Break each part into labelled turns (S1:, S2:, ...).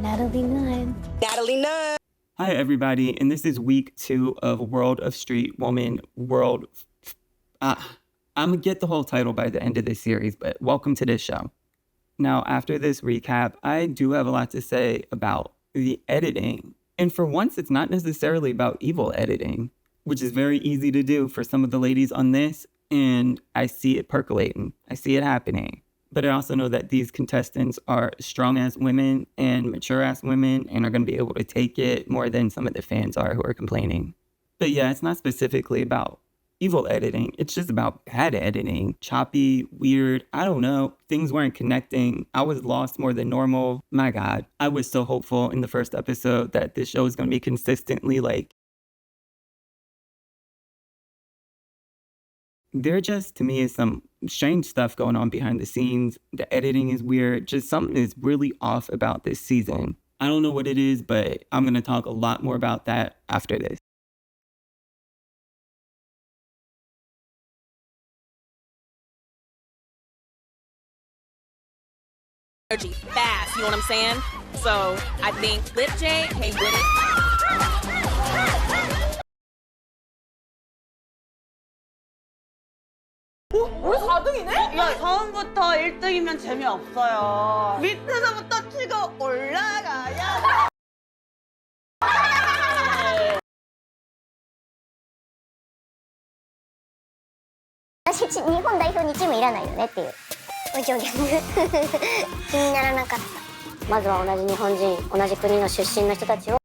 S1: Natalie Nunn. Natalie Nunn.
S2: Hi, everybody, and this is week 2 of World of Street Woman I'm gonna get the whole title by the end of this series, but welcome to this show. Now, after this recap, I do have a lot to say about the editing. And for once, it's not necessarily about evil editing, which is very easy to do for some of the ladies on this, and I see it percolating. I see it happening. But I also know that these contestants are strong-ass women and mature-ass women and are going to be able to take it more than some of the fans are who are complaining. But yeah, it's not specifically about evil editing. It's just about bad editing. Choppy, weird, I don't know. Things weren't connecting. I was lost more than normal. My God, I was so hopeful in the first episode that this show is going to be consistently like... There just, to me, is some strange stuff going on behind the scenes. The editing is weird. Just something is really off about this season. I don't know what it is, but I'm going to talk a lot more about that after this.
S3: Fast, you know what I'm saying? So I think Lip J came with it.
S4: 우리 4등이네? 야, 처음부터 1등이면 재미없어요. 밑에서부터 치고 올라가야.
S1: 私、日本代表にチームいらないよねっていう。気にならなかった。まずは同じ日本人、同じ国の出身の人たちを。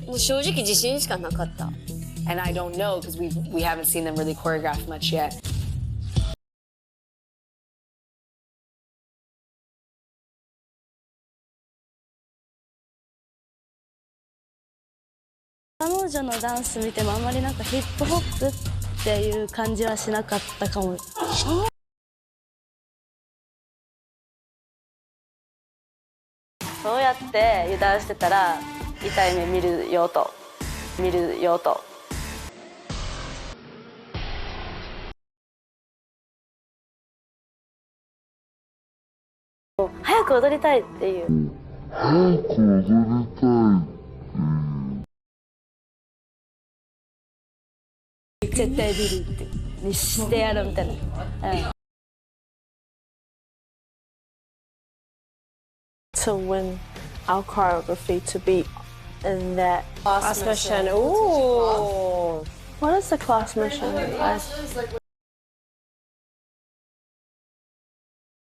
S5: もう正直自信しかなかった。And I don't know because we haven't seen them really choreograph much yet.
S6: 彼女のダンス見てもあんまりなんかヒップホップっていう感じはしなかったかも。そうやって油断してたら痛い目見るよと。早く踊りたいっていう。絶対ビリってにしてやるみたいな。
S7: To win our choreography to be in that class mission. Ooh. What is the class mission?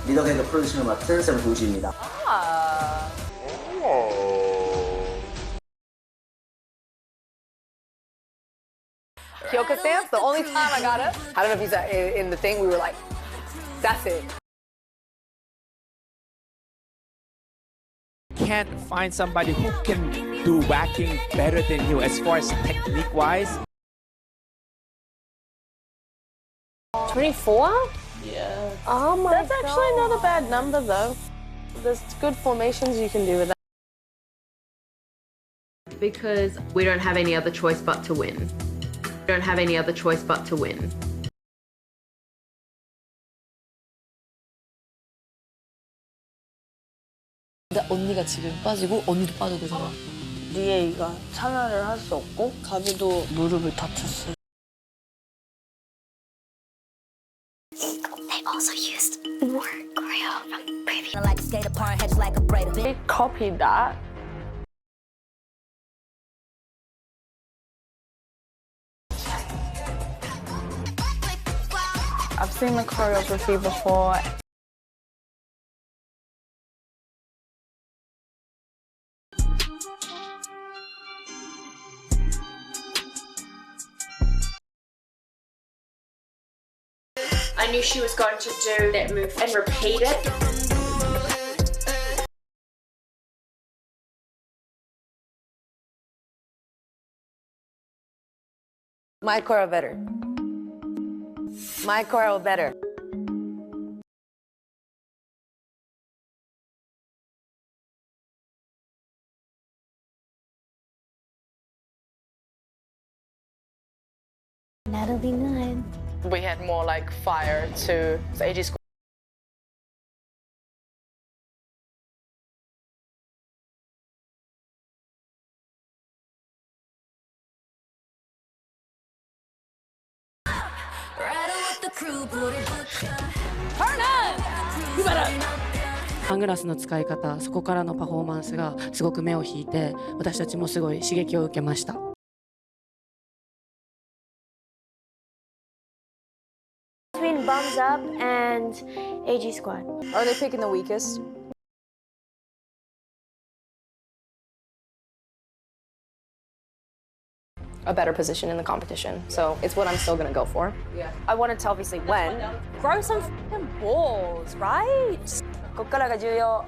S8: 리더객의 프로듀싱을 맡은 샘 도지입니다.
S4: Kyoka stance, the only time I got it. I don't know if he's in the thing, we were like, that's it.
S9: Can't find somebody who can do whacking better than you as far as technique wise.
S7: 24?
S6: Yeah.
S7: Oh my God. That's actually not a bad number though. There's good formations you can do with that.
S10: Because we don't have any other choice but to win. We don't have any other choice but to win.
S5: 근데 언니가 지금 빠지고 언니도 빠져야 되잖아.
S6: 니에이가 참여를 할 수 없고 가비도 무릎을 다쳤어요.
S1: They also used more choreo from previous.
S6: They copied that. I've seen the choreography before.
S10: I knew she was going to do that move and repeat it.
S4: My choreo better. My choreo better.
S6: That'll be good.
S4: We had more like fire to AG Squad.
S5: Turn up! サングラスの使い方、そこからのパフォーマンスがすごく目を引いて、私たちもすごい刺激を受けました。
S6: Between Bums Up and AG Squad.
S7: Are they picking the weakest?
S4: A better position in the competition. So it's what I'm still gonna go for.
S7: Yeah. I wanted to obviously win. Grow some f***ing balls, right? こっからが重要。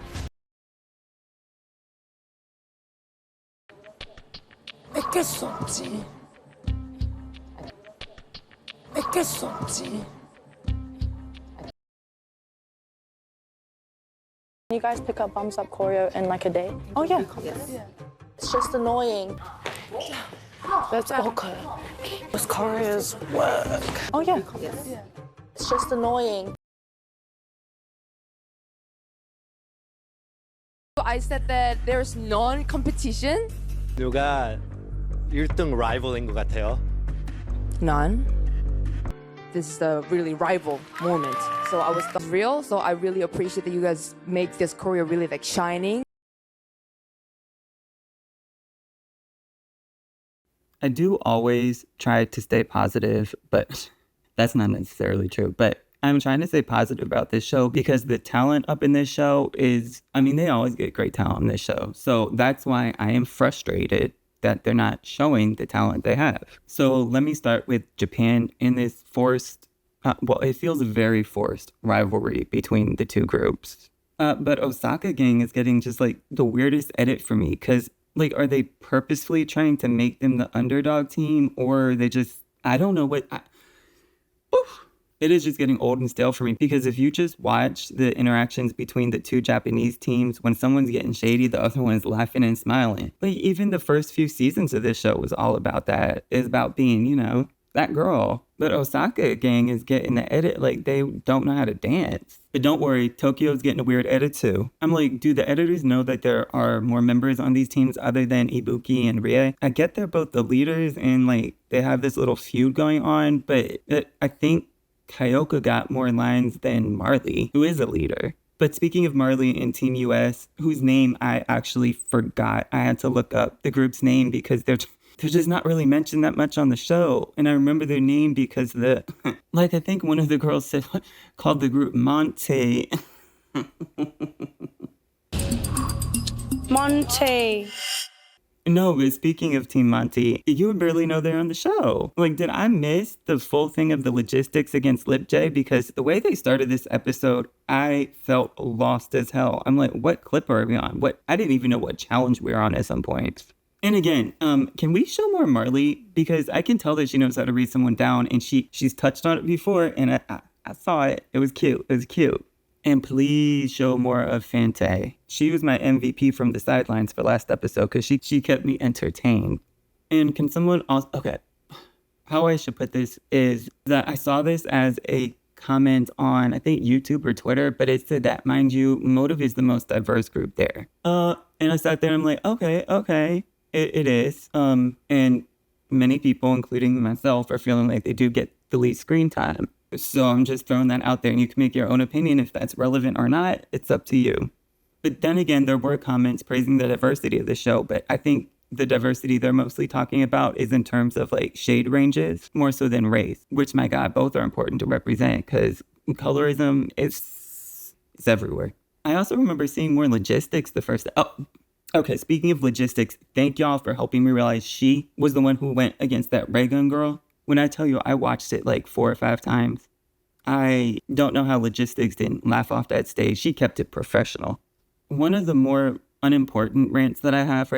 S5: que sotti. Que sotti.
S7: You guys pick up Bums Up choreo in like a day? Oh yeah. Yes. It's just annoying. That's okay. Those choreos work. Oh yeah. Yes. It's just annoying.
S11: I said that there's non-competition.
S12: 누가 1등 라이벌인 것 같아요?
S11: None. This is a really rival moment. So I was real. So I really appreciate that you guys make this choreo really like shining.
S2: I do always try to stay positive, but that's not necessarily true. But I'm trying to stay positive about this show because the talent up in this show is, I mean, they always get great talent on this show. So that's why I am frustrated that they're not showing the talent they have. So let me start with Japan in this forced, well, it feels very forced rivalry between the two groups. But Osaka Gang is getting just like the weirdest edit for me because like, are they purposefully trying to make them the underdog team or they just, I don't know what, it is just getting old and stale for me because if you just watch the interactions between the two Japanese teams, when someone's getting shady, the other one's laughing and smiling. Like even the first few seasons of this show was all about that. It's about being, you know, that girl. But Osaka Gang is getting the edit like they don't know how to dance. But don't worry, Tokyo's getting a weird edit too. I'm like, do the editors know that there are more members on these teams other than Ibuki and Rie? I get they're both the leaders and like they have this little feud going on, but I think Kyoka got more lines than Marley, who is a leader. But speaking of Marley in Team US, whose name I actually forgot, I had to look up the group's name because they're just not really mentioned that much on the show. And I remember their name because like I think one of the girls said, called the group Monte.
S7: Monte.
S2: No, but speaking of Team Monty, you would barely know they're on the show. Like, did I miss the full thing of the logistics against Lip J? Because the way they started this episode, I felt lost as hell. I'm like, what clip are we on? I didn't even know what challenge we were on at some point. And again, can we show more Marley? Because I can tell that she knows how to read someone down, and she's touched on it before, and I saw it. It was cute. It was cute. And please show more of Fante. She was my MVP from the sidelines for last episode because she kept me entertained. And can someone also... Okay. How I should put this is that I saw this as a comment on, I think, YouTube or Twitter, but it said that, mind you, Motive is the most diverse group there. And I sat there and I'm like, okay. It is. And many people, including myself, are feeling like they do get the least screen time. So I'm just throwing that out there and you can make your own opinion if that's relevant or not. It's up to you. But then again, there were comments praising the diversity of the show, but I think the diversity they're mostly talking about is in terms of like shade ranges more so than race, which my God, both are important to represent because colorism is everywhere. I also remember seeing more logistics the first... Okay, speaking of logistics, thank y'all for helping me realize she was the one who went against that ray gun girl. When I tell you I watched it like 4 or 5 times, I don't know how logistics didn't laugh off that stage. She kept it professional. One of the more unimportant rants that I have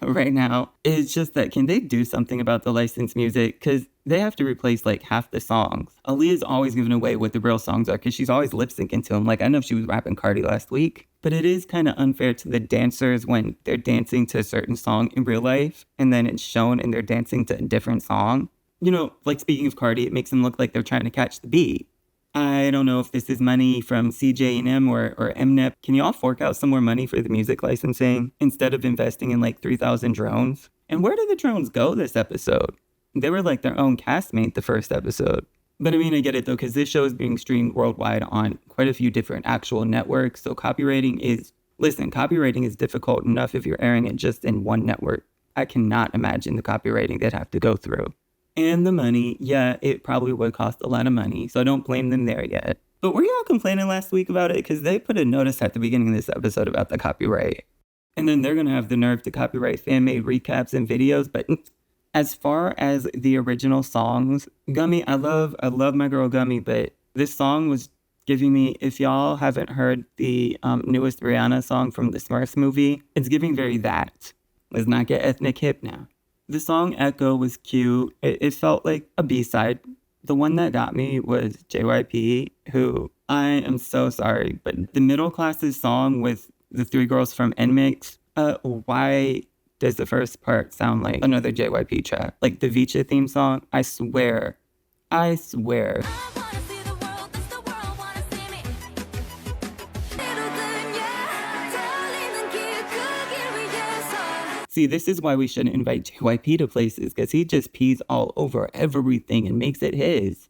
S2: right now is just that can they do something about the licensed music? Because they have to replace like half the songs. Aaliyah's always giving away what the real songs are because she's always lip syncing to them. Like I know she was rapping Cardi last week, but it is kind of unfair to the dancers when they're dancing to a certain song in real life and then it's shown and they're dancing to a different song. You know, like speaking of Cardi, it makes them look like they're trying to catch the beat. I don't know if this is money from CJ&M or MNET. Can y'all fork out some more money for the music licensing instead of investing in like 3,000 drones? And where did the drones go this episode? They were like their own castmate the first episode. But I mean, I get it though, because this show is being streamed worldwide on quite a few different actual networks. So copywriting is difficult enough if you're airing it just in one network. I cannot imagine the copywriting they'd have to go through. And the money, yeah, it probably would cost a lot of money, so I don't blame them there yet. But were y'all complaining last week about it? Because they put a notice at the beginning of this episode about the copyright. And then they're going to have the nerve to copyright fan-made recaps and videos. But as far as the original songs, Gummy, I love my girl Gummy, but this song was giving me, if y'all haven't heard the newest Rihanna song from the Smurfs movie, it's giving very that. Let's not get ethnic hip now. The song Echo was cute. It felt like a B-side. The one that got me was JYP, who I am so sorry, but the middle classes song with the three girls from NMIXX, why does the first part sound like another JYP track? Like the Vicha theme song? I swear. See, this is why we shouldn't invite JYP to places, because he just pees all over everything and makes it his.